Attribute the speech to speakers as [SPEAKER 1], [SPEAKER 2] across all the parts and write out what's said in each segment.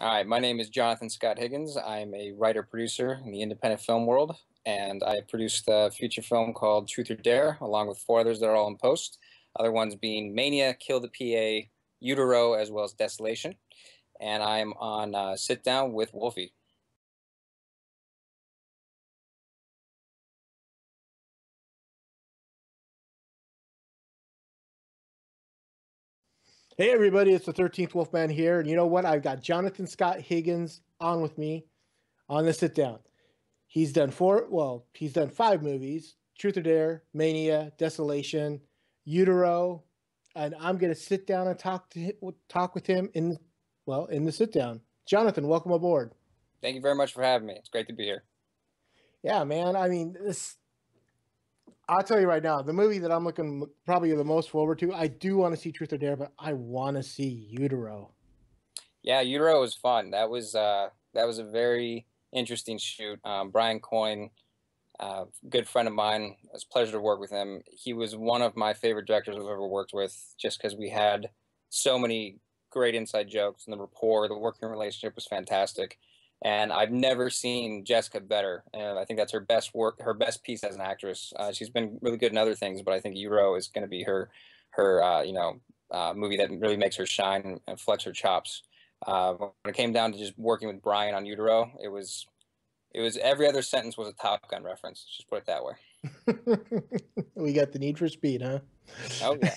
[SPEAKER 1] All right, my name is Johnathan Scott Higgins. I'm a writer-producer in the independent film world, and I produced a feature film called Truth or Dare, along with four others that are all in post. Other ones being Mania, Kill the PA, Utero, as well as Desolation. And I'm on Sit Down with Wolfie.
[SPEAKER 2] Hey everybody, it's the 13th Wolfman here, and you know what? I've got Johnathan Scott Higgins on with me on the sit down. He's done five movies: Truth or Dare, Mania, Desolation, Utero, and I'm gonna sit down and talk with him in the sit down. Johnathan, welcome aboard.
[SPEAKER 1] Thank you very much for having me. It's great to be here.
[SPEAKER 2] Yeah, man. I mean, this I'll tell you right now, the movie that I'm looking probably the most forward to. I do want to see Truth or Dare, but I want to see Utero.
[SPEAKER 1] Yeah, Utero was fun. That was a very interesting shoot. Brian Coyne, good friend of mine. It was a pleasure to work with him. He was one of my favorite directors I've ever worked with, just because we had so many great inside jokes, and the rapport, the working relationship was fantastic. And I've never seen Jessica better. And I think that's her best work, her best piece as an actress. She's been really good in other things, but I think Utero is going to be her movie that really makes her shine and flex her chops. When it came down to just working with Brian on Utero, it was every other sentence was a Top Gun reference. Let's just put it that way.
[SPEAKER 2] We got the Need for Speed, huh?
[SPEAKER 1] Oh yeah,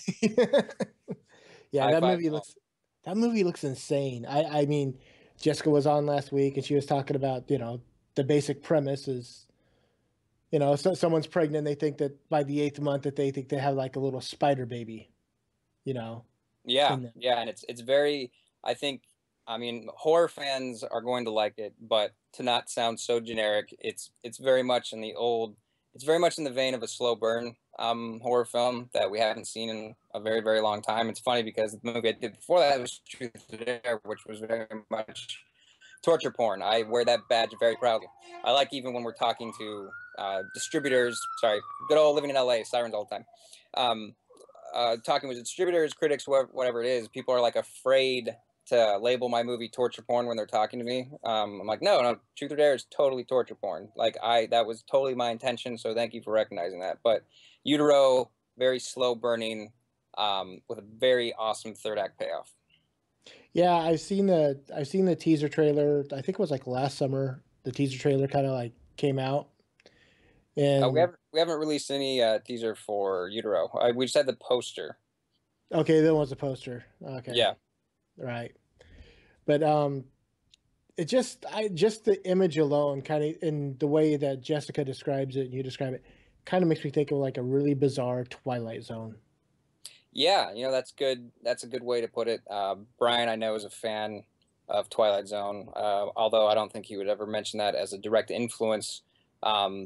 [SPEAKER 2] Yeah,
[SPEAKER 1] high
[SPEAKER 2] that
[SPEAKER 1] five.
[SPEAKER 2] movie looks insane. I mean, Jessica was on last week and she was talking about, the basic premise is, someone's pregnant, they think that by the eighth month that they think they have like a little spider baby, you know,
[SPEAKER 1] Yeah,
[SPEAKER 2] in them.
[SPEAKER 1] yeah, and it's very. I think. I mean, horror fans are going to like it, but to not sound so generic, it's very much in the old. It's very much in the vein of a slow burn horror film that we haven't seen in a very very long time. It's funny because the movie I did before that was Truth or Dare, which was very much torture porn. I wear that badge very proudly. I like even when we're talking to distributors. Sorry, good old living in LA, sirens all the time. Um, Talking with distributors, critics, whatever it is, people are like afraid to label my movie torture porn when they're talking to me. I'm like, no, no, Truth or Dare is totally torture porn. Like that was totally my intention. So thank you for recognizing that. But Utero, very slow burning, with a very awesome third act payoff.
[SPEAKER 2] Yeah, I've seen the teaser trailer. I think it was like last summer. The teaser trailer kind of like came out,
[SPEAKER 1] We
[SPEAKER 2] and
[SPEAKER 1] haven't released any teaser for Utero. We just had the poster.
[SPEAKER 2] okay, that was a poster. Okay,
[SPEAKER 1] Yeah,
[SPEAKER 2] right. But it just the image alone, kind of in the way that Jessica describes it and you describe it, kind of makes me think of like a really bizarre Twilight Zone.
[SPEAKER 1] yeah, that's good. That's a good way to put it. Brian, I know, is a fan of Twilight Zone, although I don't think he would ever mention that as a direct influence.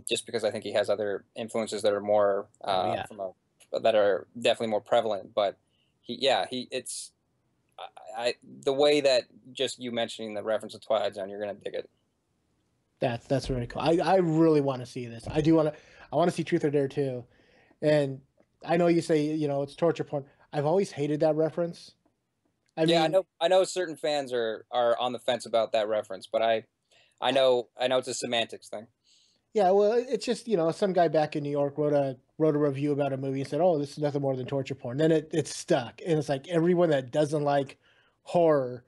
[SPEAKER 1] Just because I think he has other influences that are more
[SPEAKER 2] Oh yeah,
[SPEAKER 1] that are definitely more prevalent. But it's the way that just you mentioning the reference to Twilight Zone, you're gonna dig it.
[SPEAKER 2] that's really cool. I really want to see this. I want to see Truth or Dare too. And I know you say it's torture porn. I've always hated that reference. I
[SPEAKER 1] Yeah,
[SPEAKER 2] mean,
[SPEAKER 1] I know certain fans are on the fence about that reference, but I know it's a semantics thing.
[SPEAKER 2] yeah, well, it's just some guy back in New York wrote a review about a movie and said, "Oh, this is nothing more than torture porn." Then it's stuck, and it's like everyone that doesn't like horror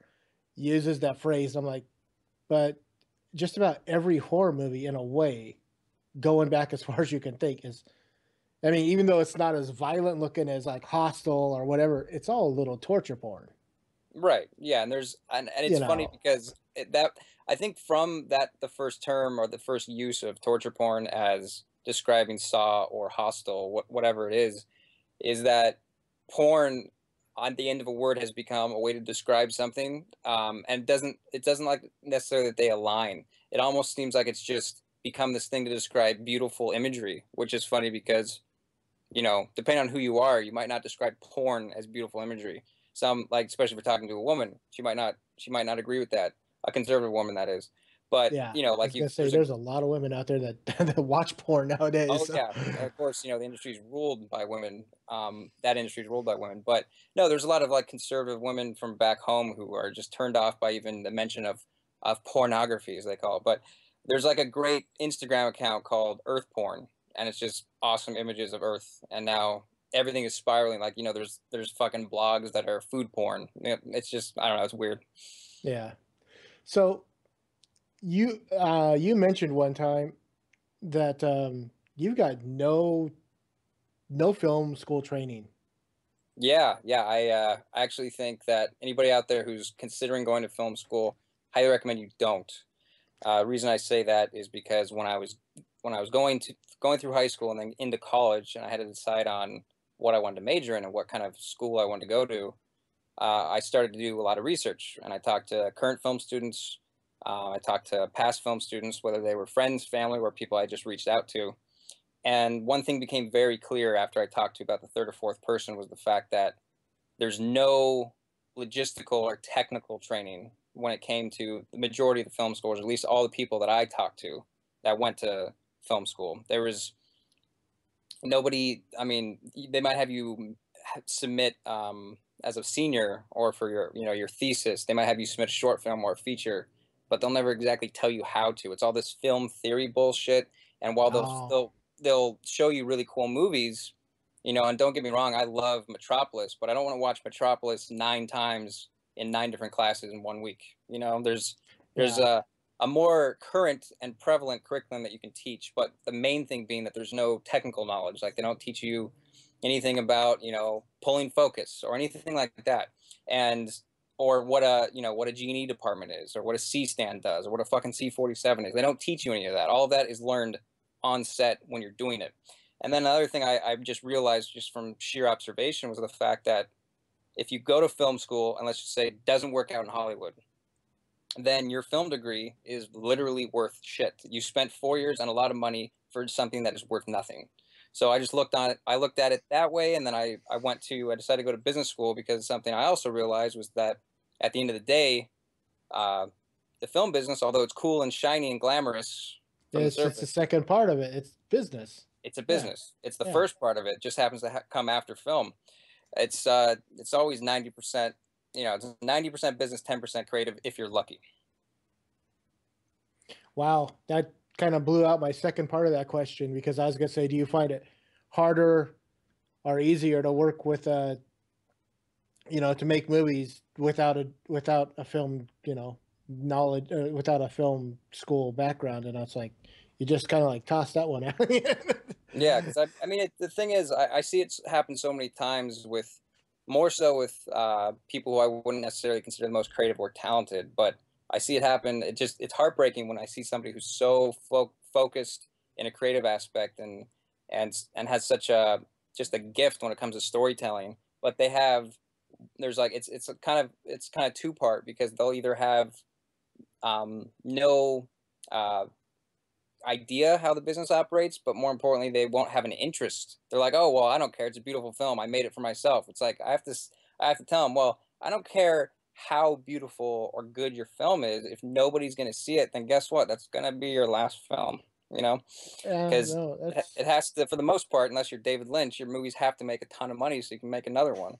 [SPEAKER 2] uses that phrase. I'm like, but just about every horror movie, in a way, going back as far as you can think, is. I mean, even though it's not as violent looking as like Hostel or whatever, it's all a little torture porn.
[SPEAKER 1] Right. Yeah, and it's
[SPEAKER 2] You
[SPEAKER 1] funny
[SPEAKER 2] know,
[SPEAKER 1] because that I think from that the first term or the first use of torture porn as describing Saw or Hostel, whatever it is that porn on the end of a word has become a way to describe something, and it doesn't like necessarily that they align. It almost seems like it's just become this thing to describe beautiful imagery, which is funny because depending on who you are, you might not describe porn as beautiful imagery. Some, like, especially if you're talking to a woman, she might not agree with that. A conservative woman, that is. But
[SPEAKER 2] Yeah,
[SPEAKER 1] you know,
[SPEAKER 2] I
[SPEAKER 1] like
[SPEAKER 2] was gonna say
[SPEAKER 1] there's a
[SPEAKER 2] there's a lot of women out there that that watch porn
[SPEAKER 1] oh
[SPEAKER 2] nowadays.
[SPEAKER 1] yeah, and of course, you know, the industry is ruled by women. That industry is ruled by women. But no, there's a lot of like conservative women from back home who are just turned off by even the mention of pornography, as they call it. But there's like a great Instagram account called Earth Porn, and it's just awesome images of Earth. And now everything is spiraling. Like, you know, there's fucking blogs that are food porn. It's just, I don't know, it's weird.
[SPEAKER 2] Yeah. So you mentioned one time that you got no film school training.
[SPEAKER 1] Yeah, yeah. I actually think that anybody out there who's considering going to film school, highly recommend you don't. Reason I say that is because when I was going through high school and then into college, and I had to decide on what I wanted to major in and what kind of school I wanted to go to, I started to do a lot of research, and I talked to current film students. I talked to past film students, whether they were friends, family, or people I just reached out to. And one thing became very clear after I talked to about the third or fourth person was the fact that there's no logistical or technical training when it came to the majority of the film schools, or at least all the people that I talked to that went to film school. There was nobody. I mean, they might have you submit as a senior or for your, you know, your thesis. They might have you submit a short film or a feature, but they'll never exactly tell you how to. It's all this film theory bullshit. And while they'll
[SPEAKER 2] Oh,
[SPEAKER 1] they'll they'll show you really cool movies, you know, and don't get me wrong, I love Metropolis, but I don't want to watch Metropolis 9 times in 9 different classes in one week. You know, there's
[SPEAKER 2] yeah.
[SPEAKER 1] a more current and prevalent curriculum that you can teach, but the main thing being that there's no technical knowledge. Like they don't teach you anything about, you know, pulling focus or anything like that, and or what a, you know, what a G&E department is, or what a C stand does, or what a fucking C47 is. They don't teach you any of that. All of that is learned on set when you're doing it. And then another thing I just realized just from sheer observation was the fact that if you go to film school and let's just say it doesn't work out in Hollywood, then your film degree is literally worth shit. You spent 4 years and a lot of money for something that is worth nothing. So I just looked on it. I looked at it that way, and then I decided to go to business school because something I also realized was that at the end of the day, uh, the film business, although it's cool and shiny and glamorous from the
[SPEAKER 2] It's the
[SPEAKER 1] surface,
[SPEAKER 2] second part of it. It's business.
[SPEAKER 1] it's a
[SPEAKER 2] Yeah,
[SPEAKER 1] business. It's the
[SPEAKER 2] yeah.
[SPEAKER 1] first part of it. Just happens to come after film. It's always 90%. You know, it's 90% business, 10% creative if you're lucky.
[SPEAKER 2] Wow, that kind of blew out my second part of that question because I was gonna say, do you find it harder or easier to work with to make movies without a film, knowledge, without a film school background? And I was like, you just kind of like toss that one out.
[SPEAKER 1] Yeah, because I mean, the thing is, I see it happen so many times with, more so with people who I wouldn't necessarily consider the most creative or talented, but I see it happen. It's heartbreaking when I see somebody who's so focused in a creative aspect and has such a just a gift when it comes to storytelling, but there's like it's kind of two part because they'll either have no uh, idea how the business operates, but more importantly, they won't have an interest. They're like, oh well, I don't care. It's a beautiful film. I made it for myself. It's like I have to tell them, well, I don't care how beautiful or good your film is. If nobody's going to see it, then guess what? That's going to be your last film. You know,
[SPEAKER 2] Yeah,
[SPEAKER 1] because
[SPEAKER 2] no,
[SPEAKER 1] it has to, for the most part, unless you're David Lynch, your movies have to make a ton of money so you can make another one.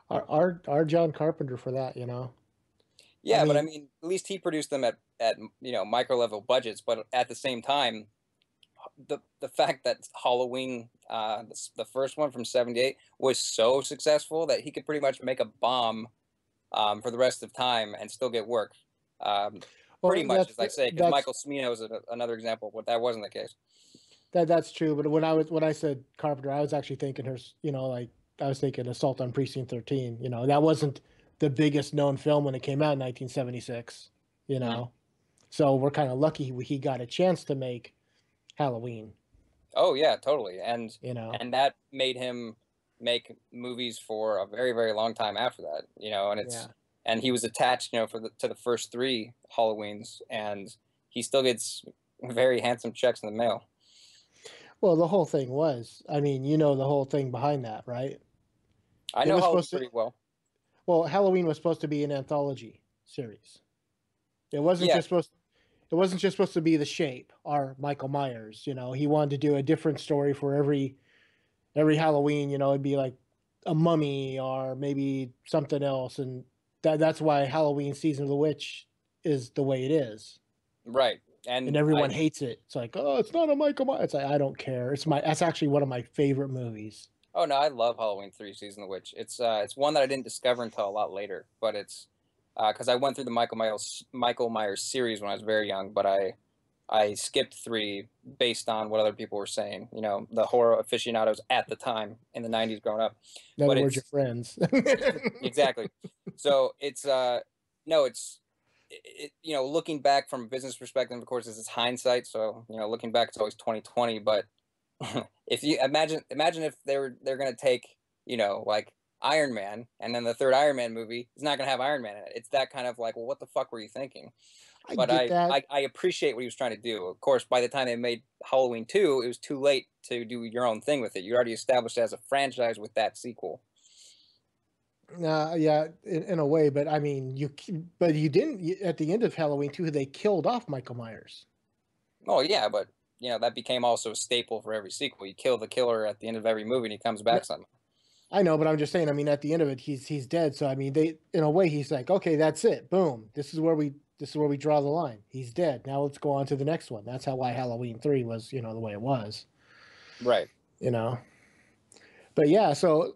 [SPEAKER 2] our John Carpenter for that. I
[SPEAKER 1] Yeah, but I
[SPEAKER 2] mean,
[SPEAKER 1] mean, at least he produced them at you know, micro level budgets. But at the same time, the fact that Halloween, the first one from '78, was so successful that he could pretty much make a bomb for the rest of time and still get work. Um, Pretty
[SPEAKER 2] well,
[SPEAKER 1] much, as I say, because
[SPEAKER 2] that's
[SPEAKER 1] Michael Cimino is another example, but that wasn't the case.
[SPEAKER 2] that's true. But when I said Carpenter, I was actually thinking like I was thinking Assault on Precinct 13. That wasn't the biggest known film when it came out in 1976. You
[SPEAKER 1] Mm.
[SPEAKER 2] know, so we're kind of lucky he got a chance to make Halloween.
[SPEAKER 1] Oh yeah, totally,
[SPEAKER 2] You know,
[SPEAKER 1] and that made him make movies for a very very long time after that. You know,
[SPEAKER 2] yeah.
[SPEAKER 1] and he was attached, you know, to the first three Halloweens, and he still gets very handsome checks in the mail.
[SPEAKER 2] Well, the whole thing was, I mean, the whole thing behind that, right?
[SPEAKER 1] I
[SPEAKER 2] It
[SPEAKER 1] know
[SPEAKER 2] was
[SPEAKER 1] Halloween
[SPEAKER 2] supposed to.
[SPEAKER 1] pretty well.
[SPEAKER 2] Well, Halloween was supposed to be an anthology series. It wasn't
[SPEAKER 1] Yeah,
[SPEAKER 2] just supposed it wasn't just supposed to be the Shape or Michael Myers. You know, he wanted to do a different story for every Halloween. You know, it'd be like a mummy or maybe something else, and that's why Halloween Season of the Witch is the way it is,
[SPEAKER 1] right.
[SPEAKER 2] and
[SPEAKER 1] And
[SPEAKER 2] everyone
[SPEAKER 1] I
[SPEAKER 2] hates it. It's like, oh, it's not a Michael Myers. It's like, I don't care. That's actually one of my favorite movies.
[SPEAKER 1] oh no, I love Halloween 3 Season of the Witch. It's one that I didn't discover until a lot later, but it's because I went through the Michael Myers series when I was very young, but I skipped 3 based on what other people were saying. You know, the horror aficionados at the time in the '90s growing up.
[SPEAKER 2] In other
[SPEAKER 1] But
[SPEAKER 2] words, your
[SPEAKER 1] it's
[SPEAKER 2] friends.
[SPEAKER 1] exactly. So it's no, you know, looking back from a business perspective, of course, this is hindsight. So you know, looking back, it's always 2020. But if you imagine if they're gonna take, you know, like Iron Man, and then the third Iron Man movie is not gonna have Iron Man in it. It's that kind of like, well, what the fuck were you thinking?
[SPEAKER 2] I
[SPEAKER 1] But
[SPEAKER 2] get that.
[SPEAKER 1] I appreciate what he was trying to do. Of course, by the time they made Halloween 2, it was too late to do your own thing with it. You already established it as a franchise with that sequel.
[SPEAKER 2] Yeah, in a way, but I mean, but you didn't. At the end of Halloween 2, they killed off Michael Myers.
[SPEAKER 1] Oh yeah, but you know that became also a staple for every sequel. You kill the killer at the end of every movie, and he comes
[SPEAKER 2] No,
[SPEAKER 1] back somehow.
[SPEAKER 2] I know, but I'm just saying. I mean, at the end of it, he's dead. So I mean, in a way, he's like, okay, that's it. Boom. This is where we draw the line. He's dead. Now let's go on to the next one. That's how why Halloween 3 was, the way it was.
[SPEAKER 1] Right.
[SPEAKER 2] You know. But yeah, so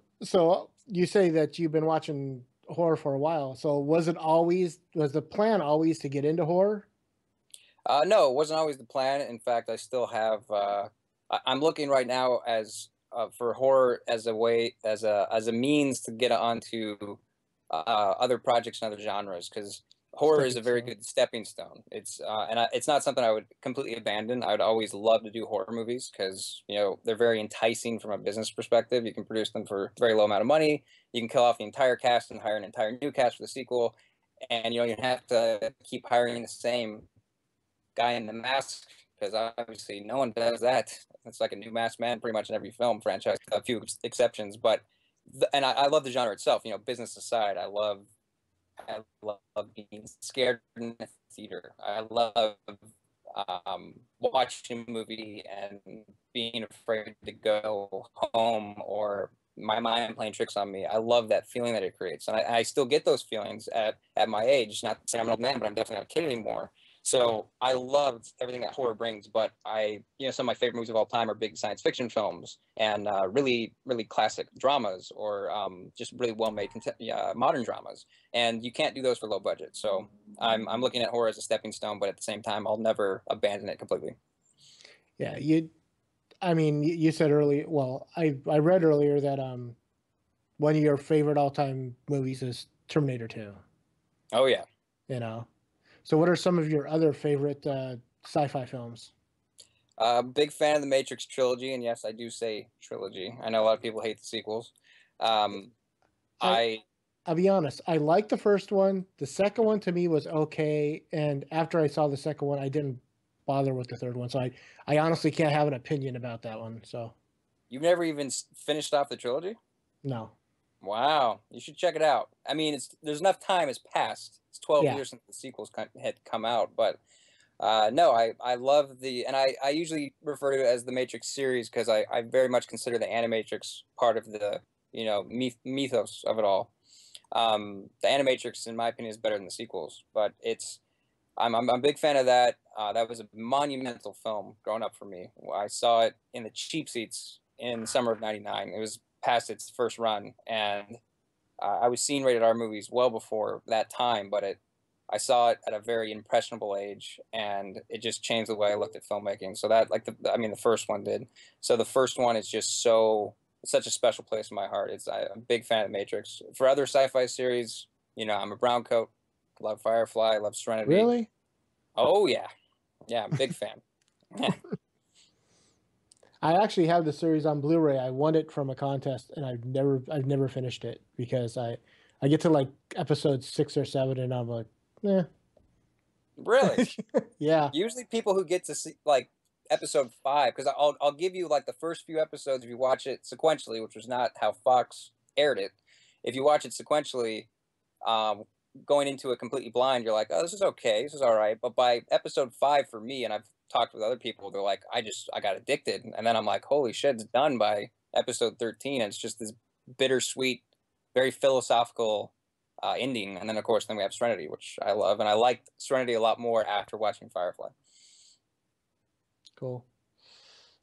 [SPEAKER 2] you say that you've been watching horror for a while. So was the plan always to get into horror?
[SPEAKER 1] No, it wasn't always the plan. In fact, I still have. I'm looking right now as for horror as a way as a means to get onto other projects and other genres because horror is a
[SPEAKER 2] Stepping
[SPEAKER 1] very
[SPEAKER 2] stone.
[SPEAKER 1] good stepping stone. It's not something I would completely abandon. I would always love to do horror movies because you know they're very enticing from a business perspective. You can produce them for a very low amount of money. You can kill off the entire cast and hire an entire new cast for the sequel, and you know you have to keep hiring the same guy in the mask because obviously no one does that. It's like a new masked man pretty much in every film franchise, a few exceptions. But I love the genre itself. You know, business aside, I love being scared in the theater. I love watching a movie and being afraid to go home or my mind playing tricks on me. I love that feeling that it creates, and I still get those feelings at my age. Not to say I'm an old man, but I'm definitely not a kid anymore. So I love everything that horror brings, but you know, some of my favorite movies of all time are big science fiction films and really, really classic dramas or just really well-made modern dramas. And you can't do those for low budget. So I'm looking at horror as a stepping stone, but at the same time, I'll never abandon it completely.
[SPEAKER 2] Yeah, I mean, you said earlier. Well, I read earlier that one of your favorite all time movies is Terminator 2.
[SPEAKER 1] Oh yeah.
[SPEAKER 2] You know, so what are some of your other favorite sci-fi films?
[SPEAKER 1] Big fan of the Matrix trilogy, and yes, I do say trilogy. I know a lot of people hate the sequels. Um,
[SPEAKER 2] I
[SPEAKER 1] I
[SPEAKER 2] I'll be honest. I liked the first one. The second one to me was okay, and after I saw the second one, I didn't bother with the third one. So I honestly can't have an opinion about that one. So
[SPEAKER 1] You've never even finished off the trilogy?
[SPEAKER 2] no.
[SPEAKER 1] Wow, you should check it out. I mean, it's there's enough time has passed. It's 12
[SPEAKER 2] Yeah.
[SPEAKER 1] years since the sequels had come out, but no, I love and I usually refer to it as the Matrix series because I very much consider the Animatrix part of the you know mythos of it all. The Animatrix, in my opinion, is better than the sequels, but I'm a big fan of that. That was a monumental film growing up for me. I saw it in the cheap seats in the summer of '99. It was past its first run, and I was seeing rated R movies well before that time, but I saw it at a very impressionable age, and it just changed the way I looked at filmmaking. So that, like I mean, the first one did. So the first one is just such a special place in my heart. I'm a big fan of Matrix. For other sci-fi series, you know, I'm a brown coat. Love Firefly. Love Serenity.
[SPEAKER 2] Really?
[SPEAKER 1] Oh yeah, yeah, I'm a big fan.
[SPEAKER 2] I actually have the series on Blu-ray. I won it from a contest, and I've never finished it because I get to like episode 6 or 7, and I'm like, eh.
[SPEAKER 1] Really?
[SPEAKER 2] Yeah.
[SPEAKER 1] Usually people who get to see like episode 5, because I'll give you like the first few episodes if you watch it sequentially, which was not how Fox aired it. If you watch it sequentially, going into it completely blind, you're like, oh, this is okay, this is all right. But by episode 5 for me, and I've talked with other people, they're like, I got addicted, and then I'm like, holy shit, it's done by episode 13, and it's just this bittersweet, very philosophical ending. And then of course, then we have Serenity, which I love, and I liked Serenity a lot more after watching Firefly.
[SPEAKER 2] Cool.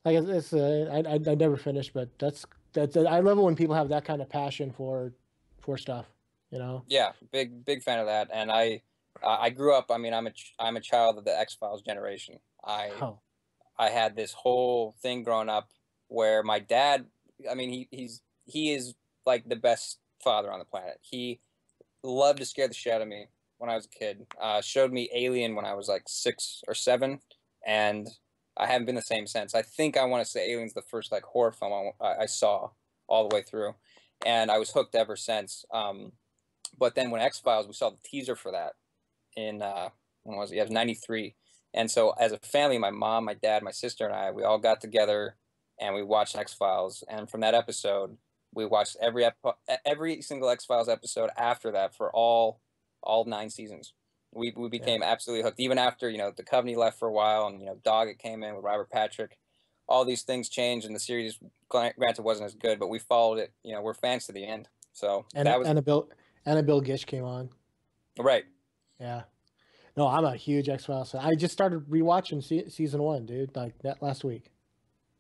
[SPEAKER 2] I guess it's I never finished, but that's I love it when people have that kind of passion for stuff, you know.
[SPEAKER 1] Yeah, big fan of that. And I grew up. I mean, I'm a child of the X-Files generation.
[SPEAKER 2] Oh,
[SPEAKER 1] I had this whole thing growing up where my dad. I mean, he is like the best father on the planet. He loved to scare the shit out of me when I was a kid. Showed me Alien when I was like 6 or 7, and I haven't been the same since. I think I want to say Alien's the first like horror film I saw all the way through, and I was hooked ever since. But then when X-Files, we saw the teaser for that in when was it? Yeah, it was 93. And so as a family, my mom, my dad, my sister, and I, we all got together and we watched X-Files. And from that episode, we watched every single X-Files episode after that for all 9 seasons. We became absolutely hooked. Even after, you know, the Duchovny left for a while, and, you know, Doggett came in with Robert Patrick. All these things changed, and the series, granted, wasn't as good, but we followed it. You know, we're fans to the end. So
[SPEAKER 2] and
[SPEAKER 1] that was
[SPEAKER 2] Bill Gish came on.
[SPEAKER 1] right.
[SPEAKER 2] Yeah. No, I'm a huge X-Files fan. I just started rewatching season 1, dude, like that last week.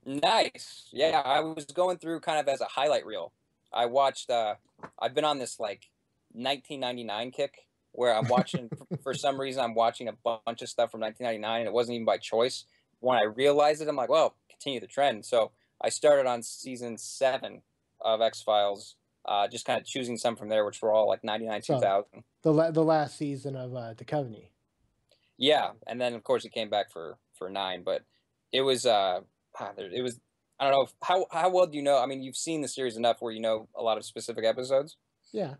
[SPEAKER 1] Nice. Yeah, I was going through kind of as a highlight reel. I watched. I've been on this like 1999 kick where I'm watching. For some reason, I'm watching a bunch of stuff from 1999, and it wasn't even by choice. When I realized it, I'm like, well, continue the trend. So I started on season 7 of X-Files, just kind of choosing some from there, which were all like 99,
[SPEAKER 2] So
[SPEAKER 1] 2000.
[SPEAKER 2] the last season of Duchovny.
[SPEAKER 1] Yeah, and then of course it came back for 9, but it was it was, I don't know how well do you know? I mean, you've seen the series enough where you know a lot of specific episodes.
[SPEAKER 2] Yeah.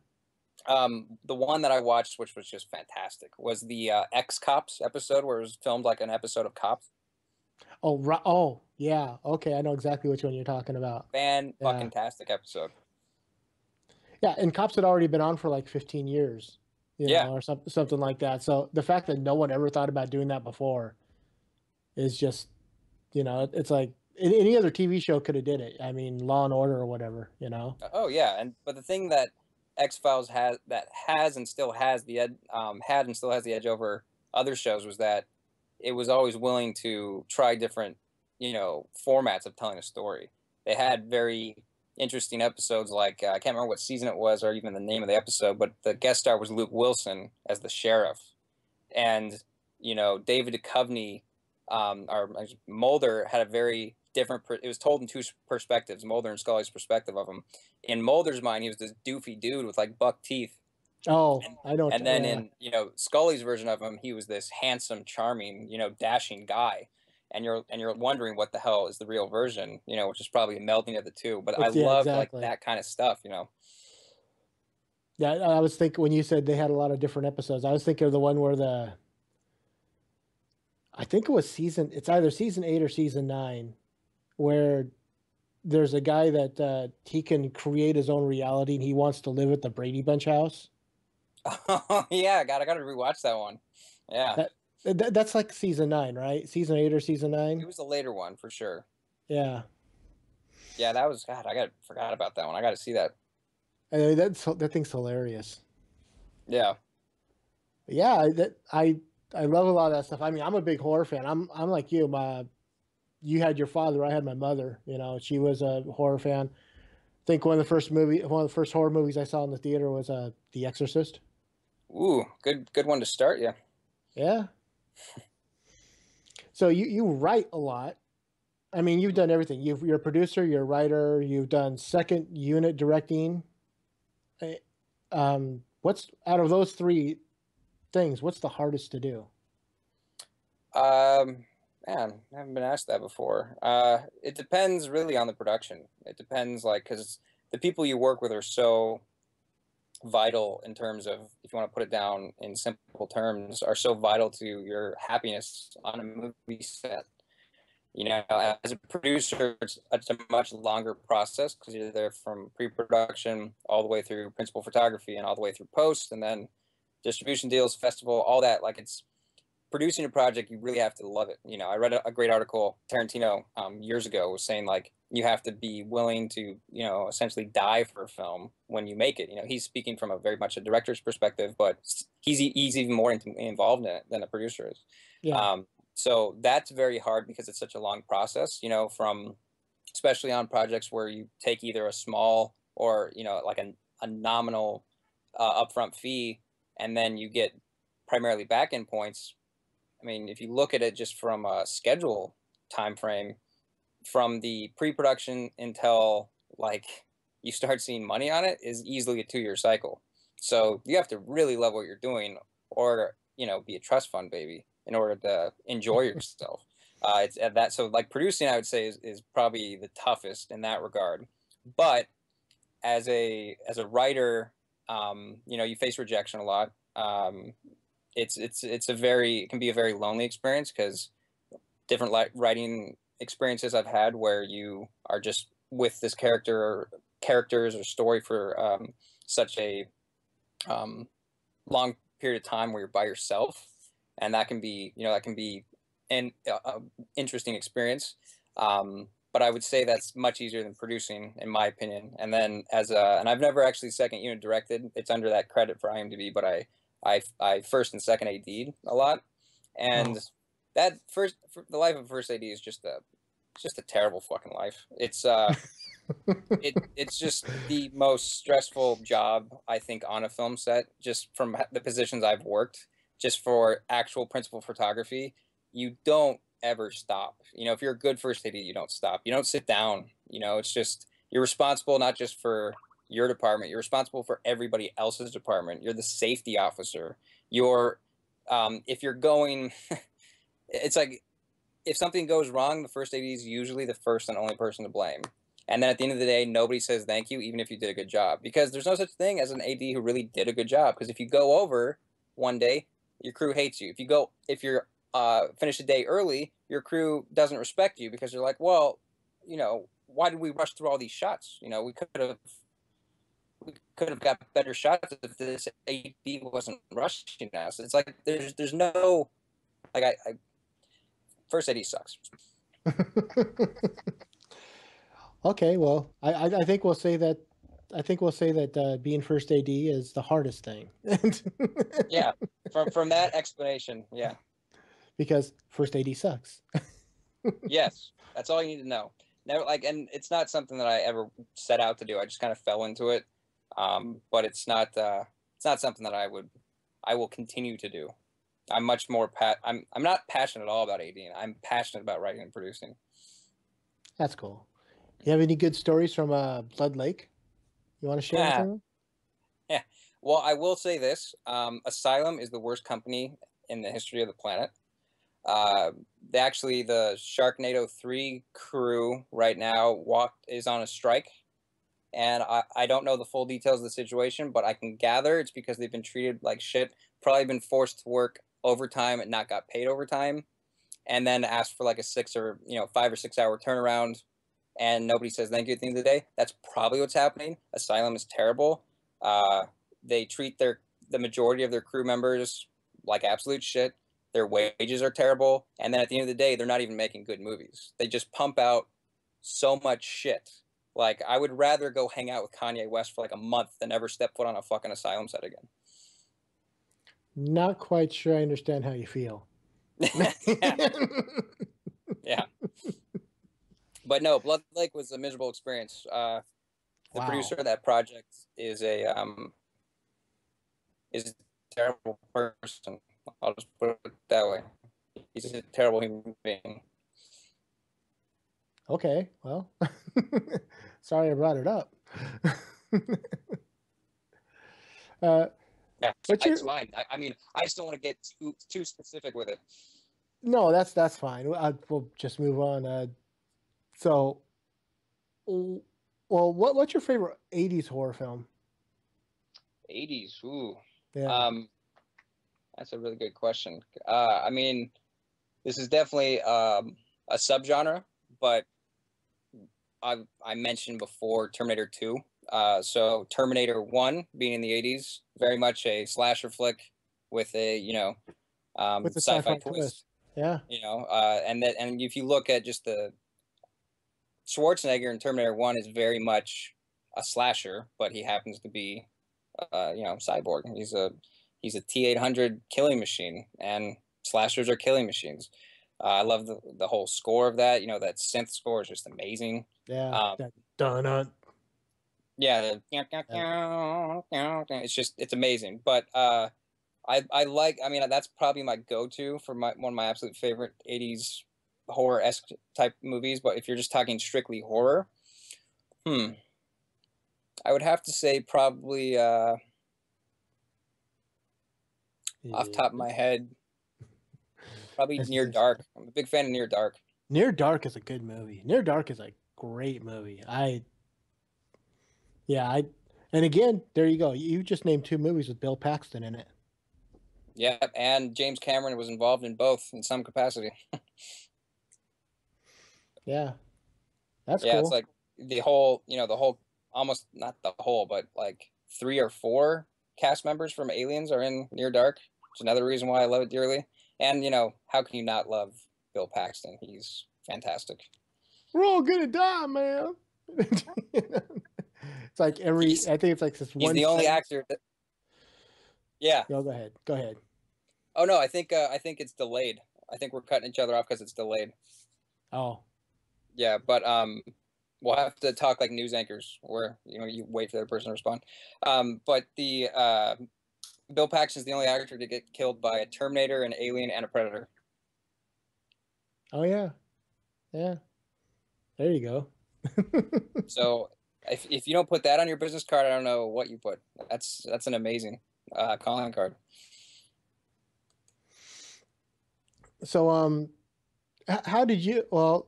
[SPEAKER 1] The one that I watched, which was just fantastic, was the Ex-Cops episode where it was filmed like an episode of Cops.
[SPEAKER 2] Oh, oh, yeah. Okay, I know exactly which one you're talking about.
[SPEAKER 1] Fan
[SPEAKER 2] Yeah.
[SPEAKER 1] fucking tastic episode.
[SPEAKER 2] Yeah, and Cops had already been on for like 15 years, you
[SPEAKER 1] Yeah.
[SPEAKER 2] know, or something like that. So the fact that no one ever thought about doing that before is just, you know, it's like any other TV show could have did it. I mean, Law and Order or whatever, you know.
[SPEAKER 1] Oh yeah, but the thing that X-Files has and still has the had and still has the edge over other shows was that it was always willing to try different, you know, formats of telling a story. They had very interesting episodes, like I can't remember what season it was or even the name of the episode, but the guest star was Luke Wilson as the sheriff, and you know David Duchovny, or Mulder had a very different. It was told in 2 perspectives, Mulder and Scully's perspective of him. In Mulder's mind, he was this doofy dude with like buck teeth.
[SPEAKER 2] Oh, I don't.
[SPEAKER 1] And then
[SPEAKER 2] yeah.
[SPEAKER 1] in, you know, Scully's version of him, he was this handsome, charming, you know, dashing guy. And you're wondering what the hell is the real version, you know, which is probably a melding of the two. But I
[SPEAKER 2] Yeah,
[SPEAKER 1] love like
[SPEAKER 2] exactly.
[SPEAKER 1] that kind of stuff, you know.
[SPEAKER 2] Yeah, I was thinking when you said they had a lot of different episodes, I was thinking of the one where I think it was it's either season 8 or season 9, where there's a guy that he can create his own reality and he wants to live at the Brady Bunch house.
[SPEAKER 1] Oh yeah, I gotta rewatch that one. Yeah,
[SPEAKER 2] That's like season 9, right? Season 8 or season
[SPEAKER 1] it
[SPEAKER 2] 9?
[SPEAKER 1] was the later one for sure.
[SPEAKER 2] Yeah.
[SPEAKER 1] Yeah, that was, God. Forgot about that one. I got to see that.
[SPEAKER 2] I mean, that thing's hilarious.
[SPEAKER 1] Yeah.
[SPEAKER 2] Yeah, I love a lot of that stuff. I mean, I'm a big horror fan. I'm like you. You had your father, I had my mother. You know, she was a horror fan. I think one of the first horror movies I saw in the theater was The Exorcist.
[SPEAKER 1] Ooh, good one to start. Yeah.
[SPEAKER 2] Yeah. So you write a lot. I mean, you've done everything. You're a producer, you're a writer, you've done second unit directing. What's out of those 3 things, what's the hardest to do?
[SPEAKER 1] Man, I haven't been asked that before. It depends really on the production. It depends, like, because the people you work with are so vital in terms of, if you want to put it down in simple terms, are so vital to your happiness on a movie set. You know, as a producer, it's a much longer process because you're there from pre-production all the way through principal photography and all the way through post, and then distribution deals, festival, all that. Like, it's producing a project, you really have to love it. You know, I read a great article, Tarantino, years ago, was saying, like, you have to be willing to, you know, essentially die for a film when you make it. You know, he's speaking from a very much a director's perspective, but he's even more involved in it than a producer is.
[SPEAKER 2] Yeah.
[SPEAKER 1] So that's very hard because it's such a long process, you know, from, especially on projects where you take either a small or, you know, like a nominal upfront fee, and then you get primarily back-end points. I mean, if you look at it just from a schedule time frame, from the pre-production until like you start seeing money on it is easily a 2-year cycle. So you have to really love what you're doing, or, you know, be a trust fund baby in order to enjoy yourself. It's at that. So like producing, I would say is probably the toughest in that regard. But as a writer, you know, you face rejection a lot. It can be a very lonely experience because different writing experiences I've had where you are just with this characters or story for such a long period of time where you're by yourself, and that can be, you know, an interesting experience. But I would say that's much easier than producing, in my opinion. And then and I've never actually second unit directed. It's under that credit for IMDb, but I first and second AD'd a lot, and that the life of a first AD is just a terrible fucking life. It's it's just the most stressful job I think on a film set, just from the positions I've worked. Just for actual principal photography, you don't ever stop. You know, if you're a good first AD, you don't stop. You don't sit down. You know, it's just, you're responsible not just for your department, you're responsible for everybody else's department. You're the safety officer. You're if you're going it's like, if something goes wrong, the first AD is usually the first and only person to blame. And then at the end of the day, nobody says thank you, even if you did a good job, because there's no such thing as an AD who really did a good job. Because if you go over one day, your crew hates you. If you're finish a day early, your crew doesn't respect you because they're like, well, you know, why did we rush through all these shots? You know, we could have got better shots if this AD wasn't rushing us. It's like there's no, like, I first AD sucks.
[SPEAKER 2] Okay, well, I think we'll say that. I think we'll say that being first AD is the hardest thing.
[SPEAKER 1] Yeah, from that explanation, yeah.
[SPEAKER 2] Because first AD sucks.
[SPEAKER 1] Yes, that's all you need to know. Never, like, and it's not something that I ever set out to do. I just kind of fell into it. But it's not something that I will continue to do. I'm much more I'm not passionate at all about ADing. I'm passionate about writing and producing.
[SPEAKER 2] That's cool. You have any good stories from Blood Lake you want to share with them?
[SPEAKER 1] Yeah. Well, I will say this. Asylum is the worst company in the history of the planet. The Sharknado 3 crew right now is on a strike. And I don't know the full details of the situation, but I can gather it's because they've been treated like shit, probably been forced to work overtime and not got paid overtime, and then asked for like a 5 or 6 hour turnaround, and nobody says thank you at the end of the day. That's probably what's happening. Asylum is terrible. They treat the majority of their crew members like absolute shit. Their wages are terrible, and then at the end of the day, they're not even making good movies. They just pump out so much shit. Like, I would rather go hang out with Kanye West for like a month than ever step foot on a fucking Asylum set again.
[SPEAKER 2] Not quite sure I understand how you feel.
[SPEAKER 1] Yeah. Yeah. But no, Blood Lake was a miserable experience. The producer of that project is a terrible person. I'll just put it that way. He's a terrible human being.
[SPEAKER 2] Okay, well, sorry I brought it up.
[SPEAKER 1] Yeah, it's fine. I mean, I just don't want to get too specific with it.
[SPEAKER 2] No, that's fine. We'll just move on. So, well, what's your favorite '80s horror film?
[SPEAKER 1] '80s, ooh.
[SPEAKER 2] Yeah.
[SPEAKER 1] That's a really good question. I mean, this is definitely a subgenre, but I mentioned before Terminator 2. So Terminator 1 being in the 80s, very much a slasher flick with a,
[SPEAKER 2] With the
[SPEAKER 1] sci-fi
[SPEAKER 2] sci-fi
[SPEAKER 1] twist.
[SPEAKER 2] Yeah.
[SPEAKER 1] And if you look at just the Schwarzenegger in Terminator 1 is very much a slasher, but he happens to be, cyborg. He's a T-800 killing machine, and slashers are killing machines. I love the whole score of that. That synth score is just amazing.
[SPEAKER 2] Yeah. That dun.
[SPEAKER 1] Yeah, it's amazing. But I like. I mean, that's probably my go-to for one of my absolute favorite '80s horror-esque type movies. But if you're just talking strictly horror, I would have to say probably off top of my head, probably Near Dark. I'm a big fan of Near Dark.
[SPEAKER 2] Near Dark is a good movie. Near Dark is a great movie. And again, there you go. You just named 2 movies with Bill Paxton in it.
[SPEAKER 1] Yeah, and James Cameron was involved in both in some capacity.
[SPEAKER 2] Yeah. That's
[SPEAKER 1] cool. It's like the whole, almost not the whole, but like 3 or 4 cast members from Aliens are in Near Dark, which is another reason why I love it dearly. And, how can you not love Bill Paxton? He's fantastic.
[SPEAKER 2] We're all gonna die, man. It's like I think it's like this one.
[SPEAKER 1] He's the only actor that. Yeah.
[SPEAKER 2] No, go ahead.
[SPEAKER 1] Oh no, I think it's delayed. I think we're cutting each other off because it's delayed.
[SPEAKER 2] Oh.
[SPEAKER 1] Yeah, but we'll have to talk like news anchors, where you wait for the person to respond. But the Bill Paxton's the only actor to get killed by a Terminator, an Alien, and a Predator.
[SPEAKER 2] Oh yeah. There you go.
[SPEAKER 1] So if you don't put that on your business card, I don't know what you put. That's an amazing calling card.
[SPEAKER 2] So how did you? Well,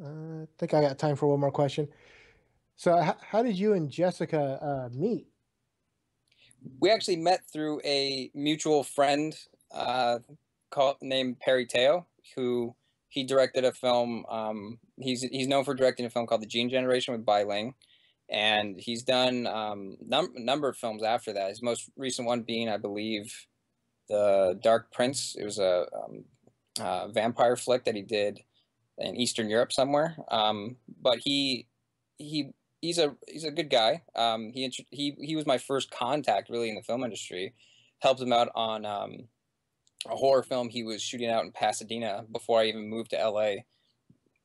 [SPEAKER 2] I think I got time for one more question. So how did you and Jessica meet?
[SPEAKER 1] We actually met through a mutual friend named Perry Teo, who he directed a film. He's known for directing a film called The Gene Generation with Bai Ling, and he's done number of films after that. His most recent one being, I believe, The Dark Prince. It was a vampire flick that he did in Eastern Europe somewhere. But he's a good guy. He was my first contact really in the film industry. Helped him out on a horror film he was shooting out in Pasadena before I even moved to LA,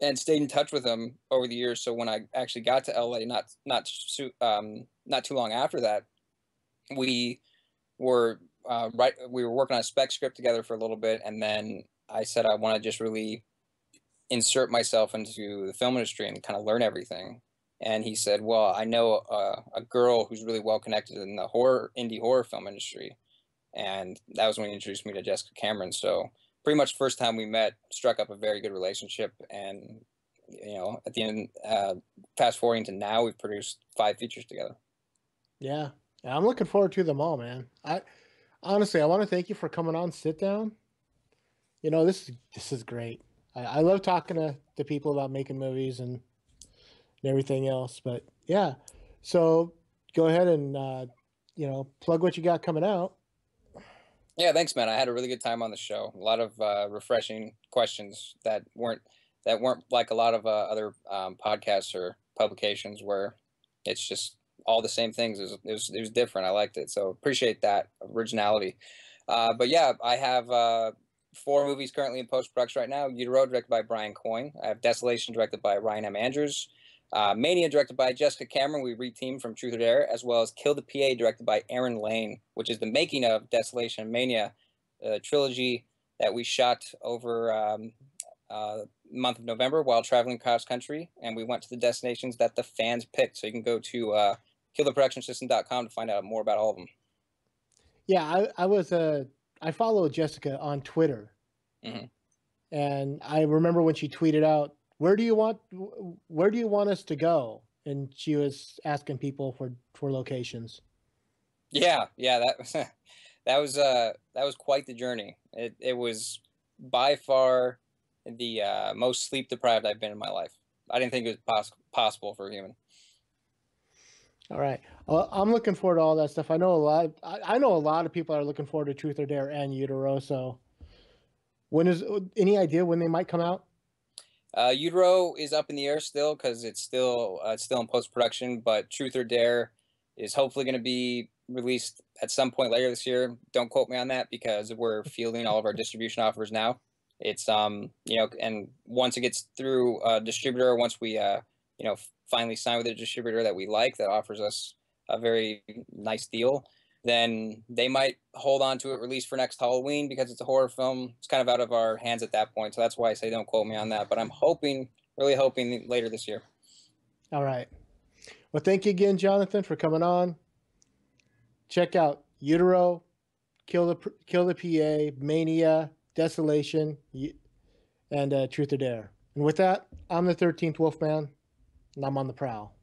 [SPEAKER 1] and stayed in touch with him over the years. So when I actually got to LA, not too long after that, we were working on a spec script together for a little bit, and then I said I want to just really insert myself into the film industry and kind of learn everything. And he said, well, I know a girl who's really well connected in the indie horror film industry. And that was when he introduced me to Jessica Cameron. So pretty much first time we met, struck up a very good relationship. And, at the end, fast forwarding to now, we've produced 5 features together.
[SPEAKER 2] Yeah. I'm looking forward to them all, man. Honestly, I want to thank you for coming on Sit Down. This is great. I love talking to people about making movies and everything else. But yeah, so go ahead and plug what you got coming out.
[SPEAKER 1] Yeah, thanks, man. I had a really good time on the show. A lot of refreshing questions that weren't like a lot of other podcasts or publications where it's just all the same things. It was different. I liked it, so appreciate that originality. But yeah, I have 4 movies currently in post-production right now. Utero, directed by Brian Coyne. I have Desolation, directed by Ryan M. Andrews. Mania, directed by Jessica Cameron. We reteamed from Truth or Dare, as well as Kill the PA, directed by Aaron Lane, which is the making of Desolation and Mania, a trilogy that we shot over the month of November while traveling cross country, and we went to the destinations that the fans picked. So you can go to killtheproductionsystem.com to find out more about all of them.
[SPEAKER 2] Yeah, I followed Jessica on Twitter, and I remember when she tweeted out, where do you want us to go? And she was asking people for locations.
[SPEAKER 1] Yeah, that was quite the journey. It was by far the most sleep deprived I've been in my life. I didn't think it was possible for a human.
[SPEAKER 2] All right. I'm looking forward to all that stuff. I know a lot. I know a lot of people are looking forward to Truth or Dare and Utero. So, when is any idea when they might come out?
[SPEAKER 1] Utero is up in the air still because it's still in post production. But Truth or Dare is hopefully going to be released at some point later this year. Don't quote me on that because we're fielding all of our distribution offers now. It's and once it gets through a distributor, once we finally sign with a distributor that we like that offers us a very nice deal, then they might hold on to it released for next Halloween because it's a horror film. It's kind of out of our hands at that point. So that's why I say don't quote me on that. But I'm hoping, really hoping later this year.
[SPEAKER 2] All right. Well, thank you again, Johnathan, for coming on. Check out Utero, Kill the PA, Mania, Desolation, and Truth or Dare. And with that, I'm the 13th Wolfman, and I'm on the prowl.